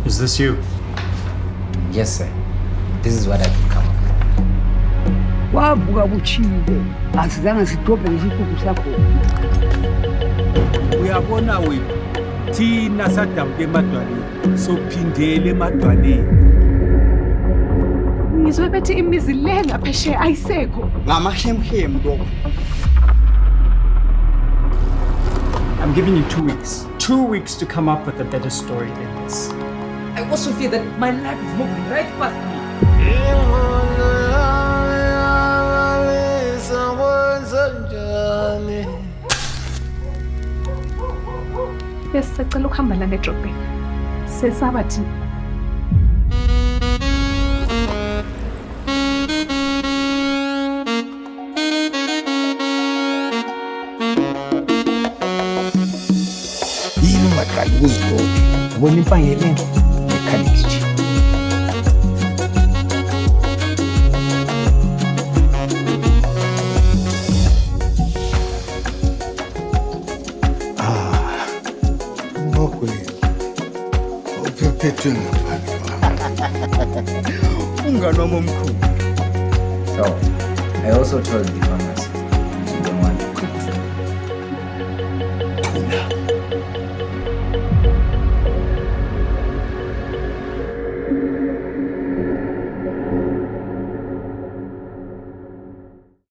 Is this you? Yes, sir. This is what I can come up with. Wavuka buchile asizange sitophe lesikuku sakho. Uyabona wena thina sadabuka emadwaleni sophindele emadwaleni. Ngizwe bethi imizi le ngaphesheya ayisekho. Ngamahemhem lokho. I'm giving you 2 weeks. 2 weeks to come up with a better story than this. I also feel that my life is moving right past me. Besicela ukuhamba la ngedrobheni. Sesaba thina. Yini ungaqali ukuzigqoka? Ubona impangele ekhanda kitchen. Ngokwe. Uphephethe ngaphandle kwami. Ungani wami omkhulu. So, I also told the pharmacist